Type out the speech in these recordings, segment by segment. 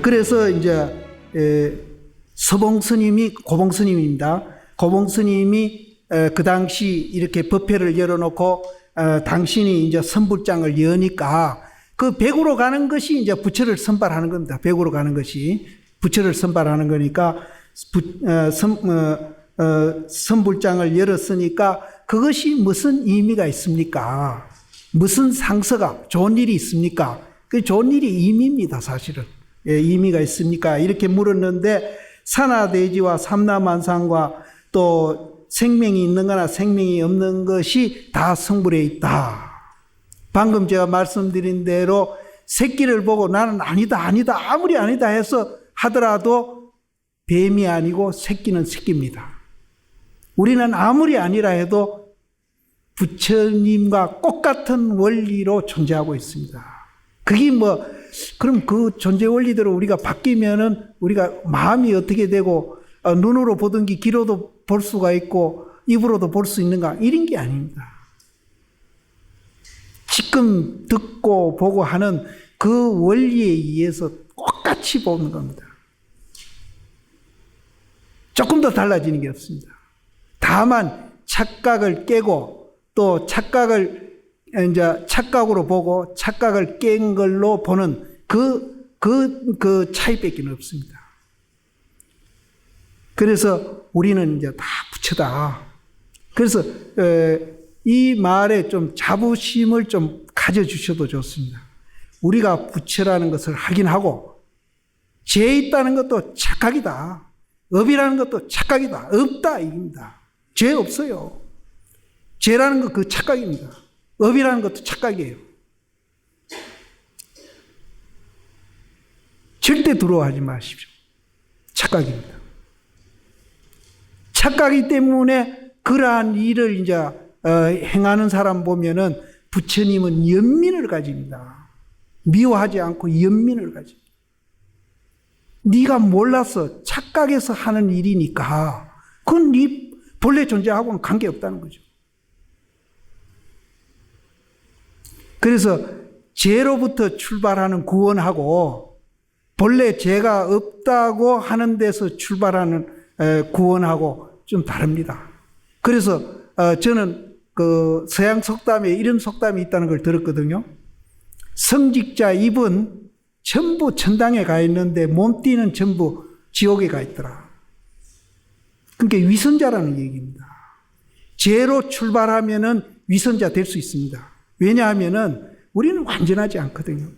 그래서 이제 서봉 스님이, 고봉 스님입니다. 고봉 스님이 그 당시 이렇게 법회를 열어놓고 당신이 이제 선불장을 여니까 그 백으로 가는 것이 이제 부처를 선발하는 겁니다. 백으로 가는 것이 부처를 선발하는 거니까 선불장을 열었으니까 그것이 무슨 의미가 있습니까? 무슨 상서가 좋은 일이 있습니까? 그 좋은 일이 의미입니다, 사실은. 예, 의미가 있습니까? 이렇게 물었는데 산하대지와 삼라만상과 또 생명이 있는 거나 생명이 없는 것이 다 성불에 있다. 방금 제가 말씀드린 대로 새끼를 보고 나는 아니다 아무리 아니다 해서 하더라도 뱀이 아니고 새끼는 새끼입니다. 우리는 아무리 아니라 해도 부처님과 똑같은 원리로 존재하고 있습니다. 그게 그럼 그 존재 원리대로 우리가 바뀌면은 우리가 마음이 어떻게 되고 눈으로 보던 게 귀로도 볼 수가 있고 입으로도 볼 수 있는가? 이런 게 아닙니다. 지금 듣고 보고 하는 그 원리에 의해서 똑같이 보는 겁니다. 조금 더 달라지는 게 없습니다. 다만 착각을 깨고 또 착각으로 보고 착각을 깬 걸로 보는 그 차이밖에 없습니다. 그래서 우리는 이제 다 부처다. 그래서 이 말에 좀 자부심을 좀 가져주셔도 좋습니다. 우리가 부처라는 것을 확인하고 죄 있다는 것도 착각이다. 업이라는 것도 착각이다. 없다 이겁니다. 죄 없어요. 죄라는 것 그 착각입니다. 업이라는 것도 착각이에요. 절대 두려워하지 마십시오. 착각입니다. 착각이기 때문에 그러한 일을 이제 행하는 사람 보면은 부처님은 연민을 가집니다. 미워하지 않고 연민을 가집니다. 네가 몰라서 착각해서 하는 일이니까 그건 네 본래 존재하고는 관계없다는 거죠. 그래서 죄로부터 출발하는 구원하고 본래 죄가 없다고 하는 데서 출발하는 구원하고 좀 다릅니다. 그래서 저는 그 서양 속담에 이런 속담이 있다는 걸 들었거든요. 성직자 입은 전부 천당에 가 있는데 몸띠는 전부 지옥에 가 있더라. 그러니까 위선자라는 얘기입니다. 죄로 출발하면은 위선자 될 수 있습니다. 왜냐하면은 우리는 완전하지 않거든요.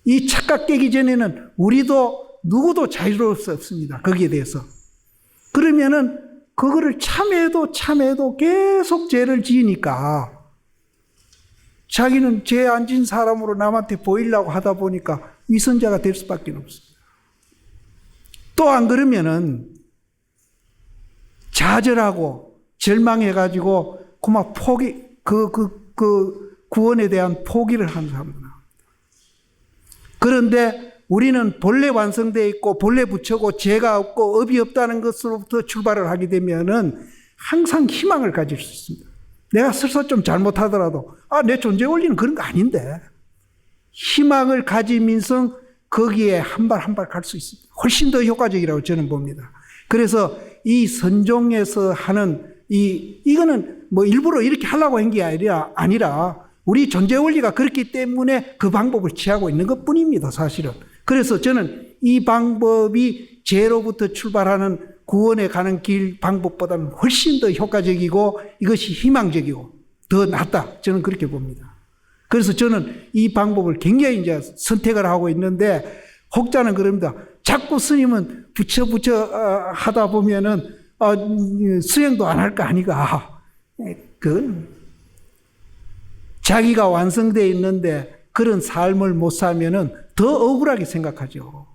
이 착각 깨기 전에는 우리도 누구도 자유로울 수 없습니다. 거기에 대해서. 그러면은 그거를 참해도 계속 죄를 지으니까 자기는 죄 안 진 사람으로 남한테 보이려고 하다 보니까 위선자가 될 수밖에 없습니다. 또 안 그러면은 좌절하고 절망해가지고 그만 구원에 대한 포기를 하는 사람들. 그런데 우리는 본래 완성되어 있고 본래 부처고 죄가 없고 업이 없다는 것으로부터 출발을 하게 되면은 항상 희망을 가질 수 있습니다. 내가 설사 좀 잘못하더라도 내 존재 원리는 그런 거 아닌데 희망을 가지면서 거기에 한 발 한 발 갈 수 있습니다. 훨씬 더 효과적이라고 저는 봅니다. 그래서 이 선종에서 하는 이거는 일부러 이렇게 하려고 한 게 아니라 우리 존재 원리가 그렇기 때문에 그 방법을 취하고 있는 것 뿐입니다, 사실은. 그래서 저는 이 방법이 죄로부터 출발하는 구원에 가는 길 방법보다는 훨씬 더 효과적이고 이것이 희망적이고 더 낫다. 저는 그렇게 봅니다. 그래서 저는 이 방법을 굉장히 이제 선택을 하고 있는데 혹자는 그럽니다. 자꾸 스님은 부처 하다 보면은 수행도 안 할 거 아니가. 그건 자기가 완성되어 있는데 그런 삶을 못 살면은 더 억울하게 생각하죠.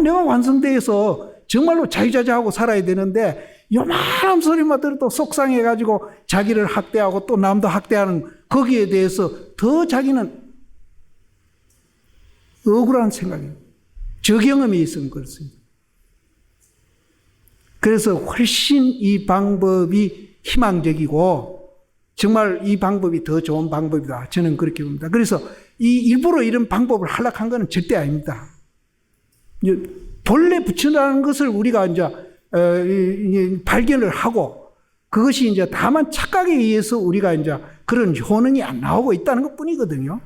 내가 완성되어서 정말로 자유자재하고 살아야 되는데 요만한 소리만 들어도 속상해가지고 자기를 학대하고 또 남도 학대하는 거기에 대해서 더 자기는 억울한 생각이에요. 저 경험이 있으면 그렇습니다. 그래서 훨씬 이 방법이 희망적이고 정말 이 방법이 더 좋은 방법이다. 저는 그렇게 봅니다. 그래서 일부러 이런 방법을 하락한 것은 절대 아닙니다. 이제 본래 부처라는 것을 우리가 이제 발견을 하고 그것이 이제 다만 착각에 의해서 우리가 이제 그런 효능이 안 나오고 있다는 것 뿐이거든요.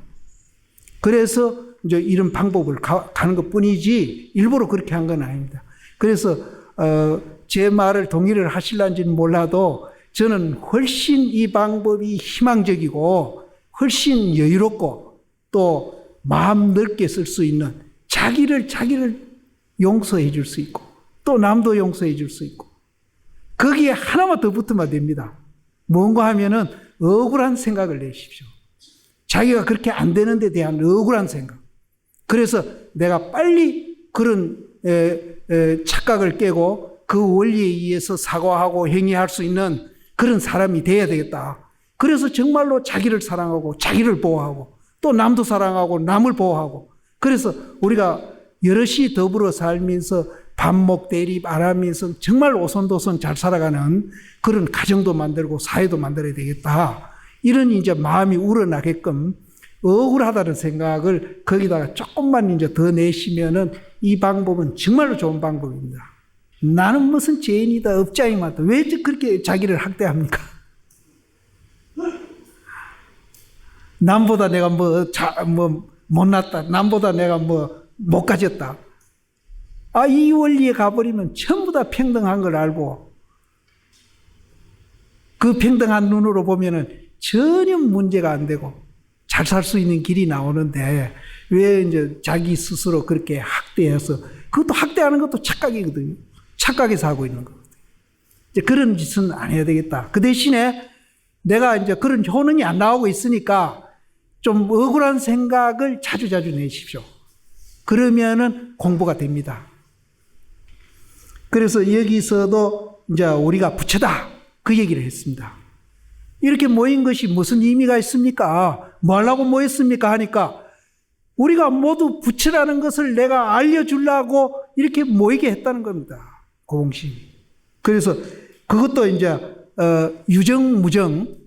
그래서 이제 이런 방법을 가는 것 뿐이지 일부러 그렇게 한 건 아닙니다. 그래서 제 말을 동의를 하실런지는 몰라도 저는 훨씬 이 방법이 희망적이고 훨씬 여유롭고 또 마음 넓게 쓸 수 있는 자기를 용서해 줄 수 있고 또 남도 용서해 줄 수 있고 거기에 하나만 더 붙으면 됩니다. 뭔가 하면은 억울한 생각을 내십시오. 자기가 그렇게 안 되는 데 대한 억울한 생각. 그래서 내가 빨리 그런 착각을 깨고 그 원리에 의해서 사과하고 행위할 수 있는 그런 사람이 돼야 되겠다. 그래서 정말로 자기를 사랑하고 자기를 보호하고 또 남도 사랑하고 남을 보호하고 그래서 우리가 여럿이 더불어 살면서 반목 대립 안 하면서 정말 오손도손 잘 살아가는 그런 가정도 만들고 사회도 만들어야 되겠다. 이런 이제 마음이 우러나게끔 억울하다는 생각을 거기다가 조금만 이제 더 내시면은 이 방법은 정말로 좋은 방법입니다. 나는 무슨 죄인이다, 업자이마다. 왜 그렇게 자기를 학대합니까? 남보다 내가 못났다. 남보다 내가 못 가졌다. 이 원리에 가버리면 전부 다 평등한 걸 알고 그 평등한 눈으로 보면은 전혀 문제가 안 되고 잘 살 수 있는 길이 나오는데 왜 이제 자기 스스로 그렇게 학대해서 그것도 학대하는 것도 착각이거든요. 착각해서 하고 있는 거거든요. 이제 그런 짓은 안 해야 되겠다. 그 대신에 내가 이제 그런 효능이 안 나오고 있으니까 좀 억울한 생각을 자주자주 내십시오. 그러면은 공부가 됩니다. 그래서 여기서도 이제 우리가 부처다 그 얘기를 했습니다. 이렇게 모인 것이 무슨 의미가 있습니까? 뭐 하려고 모였습니까? 하니까 우리가 모두 부처라는 것을 내가 알려주려고 이렇게 모이게 했다는 겁니다. 고공심이. 그래서 그것도 이제 유정 무정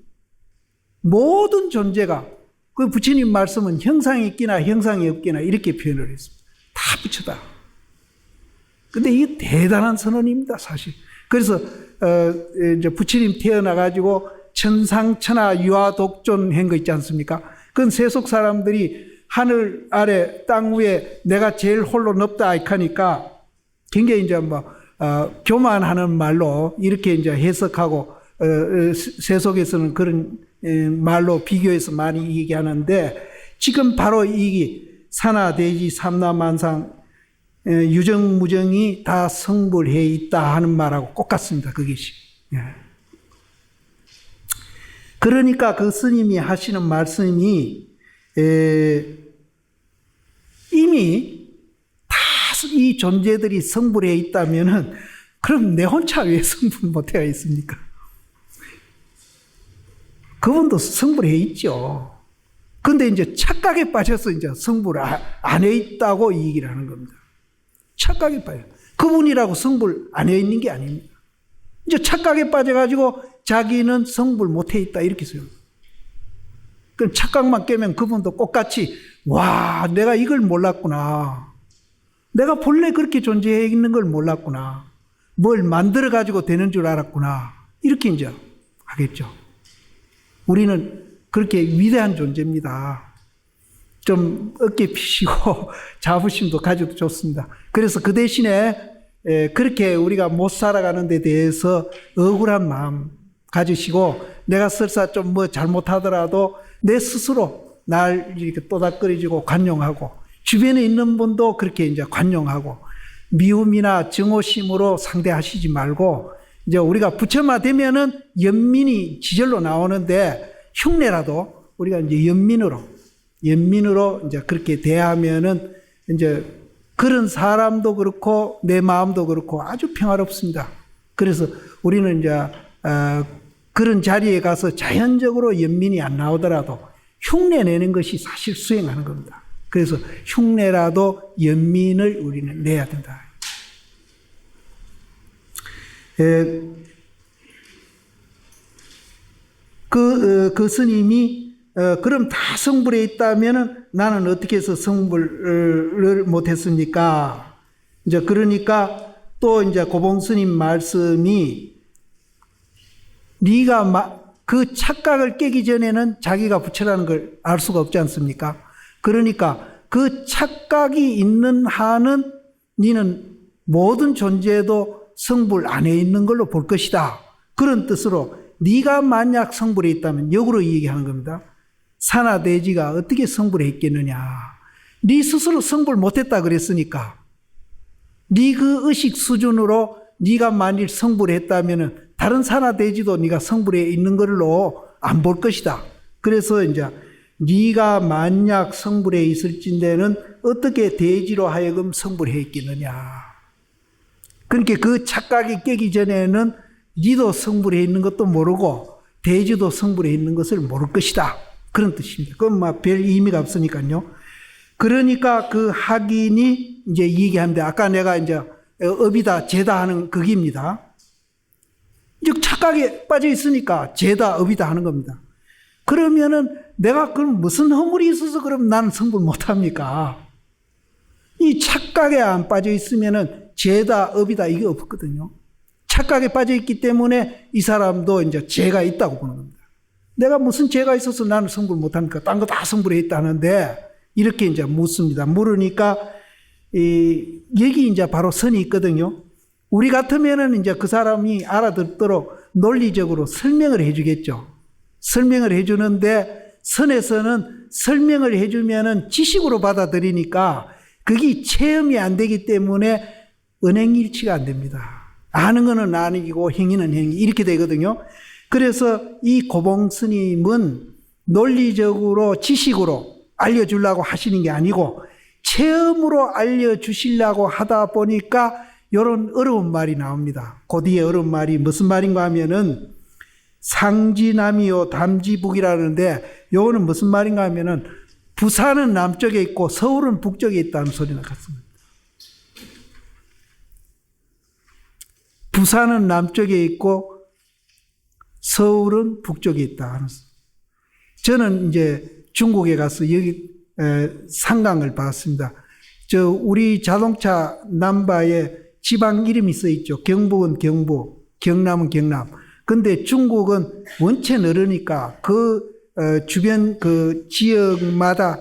모든 존재가 그 부처님 말씀은 형상이 있기나 형상이 없기나 이렇게 표현을 했습니다. 다 부처다. 근데 이게 대단한 선언입니다, 사실. 그래서 이제 부처님 태어나가지고 천상천하 유아독존 한 거 있지 않습니까? 그건 세속 사람들이 하늘 아래 땅 위에 내가 제일 홀로 높다 하니까 굉장히 이제 교만하는 말로 이렇게 이제 해석하고 세속에서는 그런 말로 비교해서 많이 얘기하는데 지금 바로 이 산하 대지 삼라만상 유정무정이 다 성불해 있다 하는 말하고 똑같습니다. 그것이. 그러니까 그 스님이 하시는 말씀이 이미 다 이 존재들이 성불해 있다면은 그럼 내 혼자 왜 성불 못해 있습니까? 그분도 성불해 있죠. 근데 이제 착각에 빠져서 이제 성불 안 해 있다고 이 얘기를 하는 겁니다. 착각에 빠져. 그분이라고 성불 안 해 있는 게 아닙니다. 이제 착각에 빠져가지고 자기는 성불 못 해 있다 이렇게 써요. 그럼 착각만 깨면 그분도 똑같이 와 내가 이걸 몰랐구나. 내가 본래 그렇게 존재해 있는 걸 몰랐구나. 뭘 만들어 가지고 되는 줄 알았구나. 이렇게 이제 하겠죠. 우리는 그렇게 위대한 존재입니다. 좀 어깨 피시고 자부심도 가져도 좋습니다. 그래서 그 대신에 그렇게 우리가 못 살아가는 데 대해서 억울한 마음 가지시고 내가 설사 좀 잘못하더라도 내 스스로 날 이렇게 또닥거리고 관용하고 주변에 있는 분도 그렇게 이제 관용하고 미움이나 증오심으로 상대하시지 말고 이제 우리가 부처마 되면은 연민이 지절로 나오는데 흉내라도 우리가 이제 연민으로 이제 그렇게 대하면은 이제 그런 사람도 그렇고 내 마음도 그렇고 아주 평화롭습니다. 그래서 우리는 이제 그런 자리에 가서 자연적으로 연민이 안 나오더라도 흉내 내는 것이 사실 수행하는 겁니다. 그래서 흉내라도 연민을 우리는 내야 된다. 그 스님이 그럼 다 성불해 있다면은 나는 어떻게 해서 성불을 못했습니까? 이제 그러니까 또 이제 고봉 스님 말씀이 네가 그 착각을 깨기 전에는 자기가 부처라는 걸 알 수가 없지 않습니까? 그러니까 그 착각이 있는 한은 너는 모든 존재도 성불 안에 있는 걸로 볼 것이다. 그런 뜻으로 네가 만약 성불에 있다면 역으로 얘기하는 겁니다. 산하 대지가 어떻게 성불에 있겠느냐. 네 스스로 성불 못했다 그랬으니까 네 그 의식 수준으로 네가 만일 성불에 했다면 다른 산하 대지도 네가 성불에 있는 걸로 안 볼 것이다. 그래서 이제 네가 만약 성불에 있을진대는 어떻게 대지로 하여금 성불해 있겠느냐. 그러니까 그 착각이 깨기 전에는 네도 성불해 있는 것도 모르고 대지도 성불해 있는 것을 모를 것이다. 그런 뜻입니다. 그건 막 별 의미가 없으니까요. 그러니까 그 학인이 이제 얘기하는데 아까 내가 이제 업이다 죄다 하는 극입니다. 즉 착각에 빠져 있으니까 죄다 업이다 하는 겁니다. 그러면은 내가 그럼 무슨 허물이 있어서 그럼 나는 성불 못합니까? 이 착각에 안 빠져 있으면은 죄다 업이다 이게 없거든요. 착각에 빠져 있기 때문에 이 사람도 이제 죄가 있다고 보는 겁니다. 내가 무슨 죄가 있어서 나는 성불 못합니까? 딴 거 다 성불해 있다는데 이렇게 이제 묻습니다. 물으니까 여기 이제 바로 선이 있거든요. 우리 같으면은 이제 그 사람이 알아듣도록 논리적으로 설명을 해주겠죠. 설명을 해주는데 선에서는 설명을 해주면은 지식으로 받아들이니까 그게 체험이 안 되기 때문에 은행일치가 안 됩니다. 아는 거는 아니고 행위는 행위 이렇게 되거든요. 그래서 이 고봉 스님은 논리적으로 지식으로 알려주려고 하시는 게 아니고 체험으로 알려주시려고 하다 보니까 이런 어려운 말이 나옵니다. 그 뒤에 어려운 말이 무슨 말인가 하면은 상지남이요 담지북이라는데 요거는 무슨 말인가 하면은 부산은 남쪽에 있고 서울은 북쪽에 있다는 소리나 같습니다. 부산은 남쪽에 있고 서울은 북쪽에 있다 하는. 저는 이제 중국에 가서 여기 상강을 봤습니다. 우리 자동차 남바에 지방 이름이 써 있죠. 경북은 경북, 경남은 경남. 근데 중국은 원체 넓으니까 그 주변 그 지역마다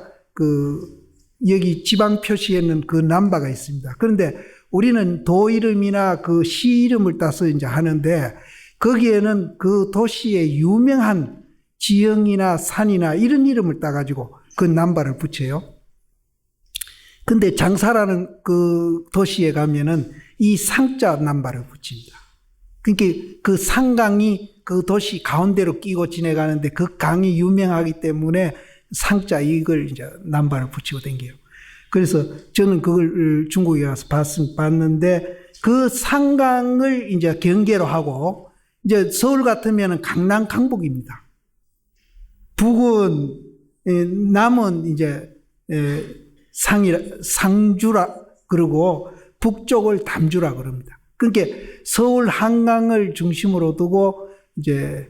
여기 지방 표시에는 그 남바가 있습니다. 그런데 우리는 도 이름이나 그 시 이름을 따서 이제 하는데 거기에는 그 도시의 유명한 지형이나 산이나 이런 이름을 따가지고 그 남바를 붙여요. 근데 장사라는 그 도시에 가면은 이 상자 남바를 붙입니다. 그러니까 그 상강이 그 도시 가운데로 끼고 지나가는데 그 강이 유명하기 때문에 상자 이걸 이제 남바를 붙이고 댕겨요. 그래서 저는 그걸 중국에 가서 봤는데 그 상강을 이제 경계로 하고 이제 서울 같으면은 강남 강북입니다. 북은 남은 이제 상주라 그러고 북쪽을 담주라 그럽니다. 그러니까 서울 한강을 중심으로 두고 이제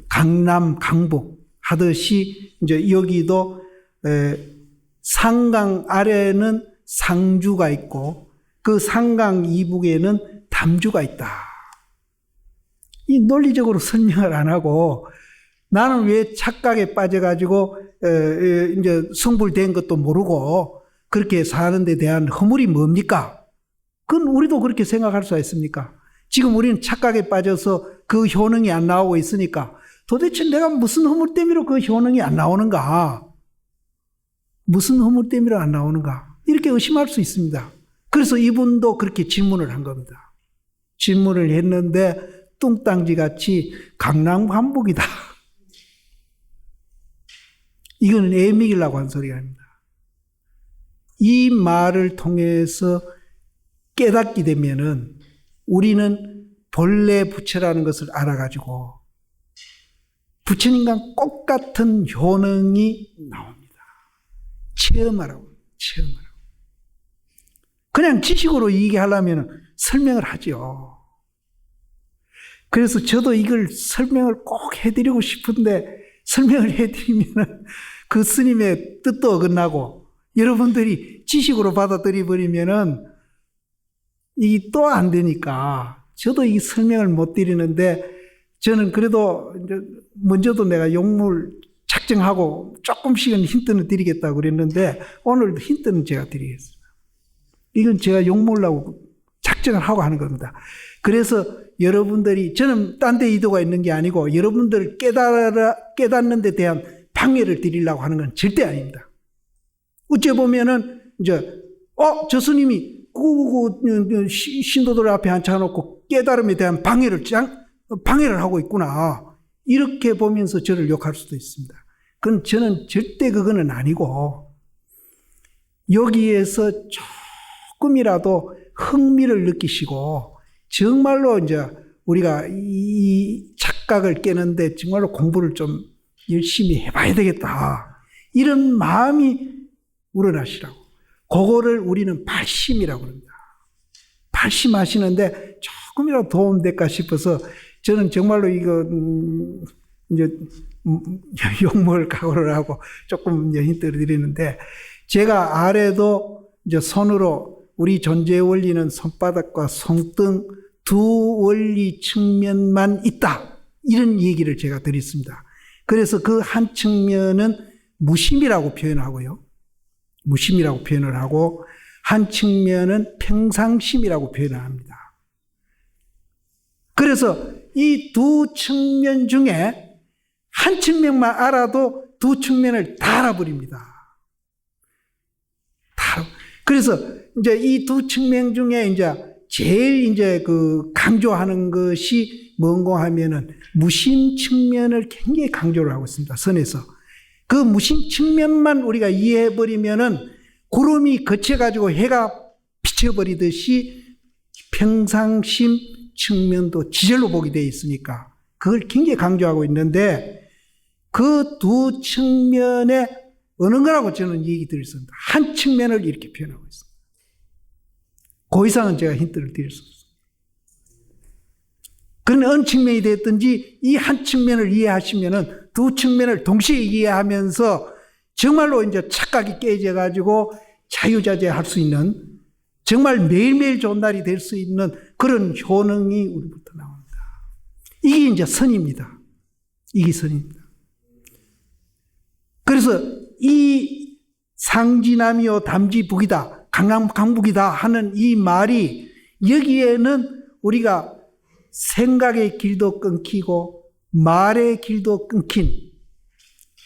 강남 강북 하듯이 이제 여기도 상강 아래는 상주가 있고 그 상강 이북에는 담주가 있다. 이 논리적으로 설명을 안 하고 나는 왜 착각에 빠져가지고 이제 성불된 것도 모르고 그렇게 사는 데 대한 허물이 뭡니까? 그건 우리도 그렇게 생각할 수가 있습니까? 지금 우리는 착각에 빠져서 그 효능이 안 나오고 있으니까 도대체 내가 무슨 허물 때문에 그 효능이 안 나오는가? 무슨 허물 때문에 안 나오는가? 이렇게 의심할 수 있습니다. 그래서 이분도 그렇게 질문을 한 겁니다. 질문을 했는데 뚱땅지 같이 강남 한복이다. 이거는 애미기라고 한 소리가 아닙니다. 이 말을 통해서 깨닫게 되면은 우리는 본래 부처라는 것을 알아가지고 부처님과 똑같은 효능이 나옵니다. 체험하라고. 그냥 지식으로 얘기하려면 설명을 하죠. 그래서 저도 이걸 설명을 꼭 해드리고 싶은데 설명을 해드리면 그 스님의 뜻도 어긋나고 여러분들이 지식으로 받아들여 버리면은 이 또 안 되니까 저도 이 설명을 못 드리는데 저는 그래도 이제 먼저도 내가 용물 작정하고 조금씩은 힌트는 드리겠다고 그랬는데 오늘도 힌트는 제가 드리겠습니다. 이건 제가 욕먹으려고 작정을 하고 하는 겁니다. 그래서 여러분들이, 저는 딴 데 의도가 있는 게 아니고 여러분들을 깨닫는 데 대한 방해를 드리려고 하는 건 절대 아닙니다. 어째 보면은 이제 저 스님이 신도들 앞에 앉혀놓고 깨달음에 대한 방해를 하고 있구나, 이렇게 보면서 저를 욕할 수도 있습니다. 그건 저는 절대 그거는 아니고 여기에서 조금이라도 흥미를 느끼시고 정말로 이제 우리가 이 착각을 깨는데 정말로 공부를 좀 열심히 해봐야 되겠다, 이런 마음이 우러나시라고. 그거를 우리는 발심이라고 합니다. 발심하시는데 조금이라도 도움될까 싶어서 저는 정말로 이거 이제 욕먹을 각오를 하고 조금 힌트를 드리는데, 제가 아래도 이제 손으로 우리 존재의 원리는 손바닥과 손등 두 원리 측면만 있다, 이런 얘기를 제가 드렸습니다. 그래서 그 한 측면은 무심이라고 표현하고요. 무심이라고 표현을 하고 한 측면은 평상심이라고 표현을 합니다. 그래서 이 두 측면 중에 한 측면만 알아도 두 측면을 다 알아버립니다. 그래서 이제 이 두 측면 중에 이제 제일 이제 강조하는 것이 뭔가 하면은 무심 측면을 굉장히 강조를 하고 있습니다. 선에서. 그 무심 측면만 우리가 이해해버리면은 구름이 거쳐가지고 해가 비쳐버리듯이 평상심 측면도 지절로 보게 되어 있으니까 그걸 굉장히 강조하고 있는데, 그 두 측면에 어느 거라고 저는 얘기 드렸습니다. 한 측면을 이렇게 표현하고 있습니다. 그 이상은 제가 힌트를 드릴 수 없습니다. 그런 어느 측면이 됐든지 이 한 측면을 이해하시면은 두 측면을 동시에 이해하면서 정말로 이제 착각이 깨져가지고 자유자재할 수 있는, 정말 매일매일 좋은 날이 될 수 있는 그런 효능이 우리부터 나옵니다. 이게 이제 선입니다. 이게 선입니다. 그래서 이 상지남이요 담지북이다, 강남강북이다 하는 이 말이, 여기에는 우리가 생각의 길도 끊기고 말의 길도 끊긴,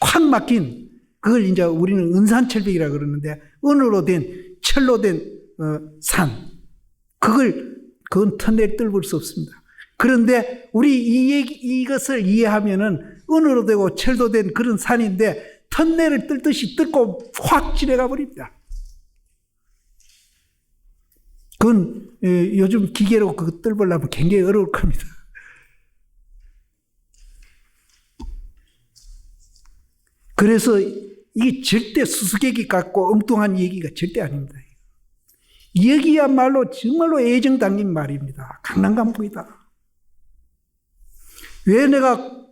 콱 막힌, 그걸 이제 우리는 은산철벽이라고 그러는데, 은으로 된, 철로 된 산, 그건 터널 뚫을 수 없습니다. 그런데 우리 이것을 이해하면은 은으로 되고 철도 된 그런 산인데 터널을 뚫듯이 뚫고 확 지나가 버립니다. 그건 요즘 기계로 그거 뚫으려면 굉장히 어려울 겁니다. 그래서 이게 절대 수수께끼 같고 엉뚱한 얘기가 절대 아닙니다. 여기야말로 정말로 애정 담긴 말입니다. 강남강북이다. 왜 내가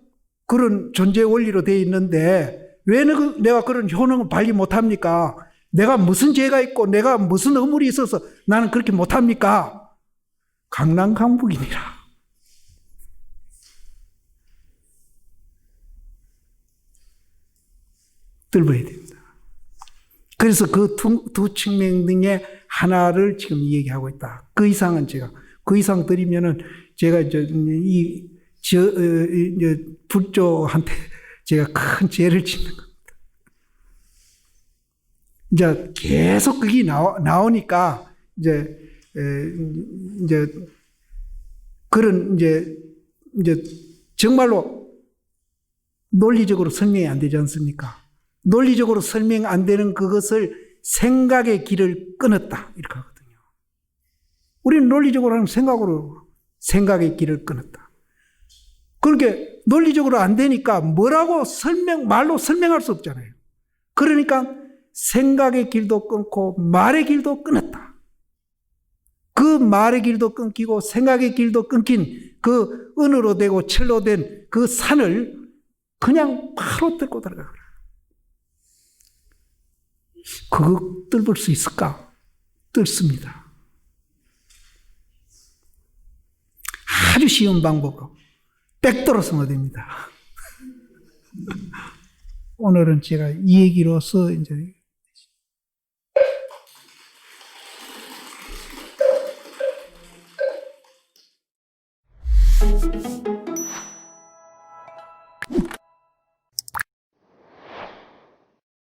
그런 존재 원리로 되어 있는데 왜 내가 그런 효능을 발휘 못합니까? 내가 무슨 죄가 있고 내가 무슨 허물이 있어서 나는 그렇게 못합니까? 강남강북이니라. 뚫어야 됩니다. 그래서 그 두 측면 등의 하나를 지금 얘기하고 있다. 그 이상은 그 이상 드리면은 제가 이제 불조한테 제가 큰 죄를 짓는 겁니다. 이제 계속 그게 나오니까 이제 그런 이제 정말로 논리적으로 설명이 안 되지 않습니까? 논리적으로 설명 안 되는 그것을 생각의 길을 끊었다, 이렇게 하거든요. 우리는 논리적으로 하는 생각으로 생각의 길을 끊었다. 그렇게 논리적으로 안 되니까 말로 설명할 수 없잖아요. 그러니까 생각의 길도 끊고 말의 길도 끊었다. 그 말의 길도 끊기고 생각의 길도 끊긴 그 은으로 되고 철로 된 그 산을 그냥 바로 뚫고 들어가거라. 그거 뚫을 수 있을까? 뚫습니다. 쉬운 방법으로 백돌아서면 됩니다. 오늘은 제가 이 얘기로서 이제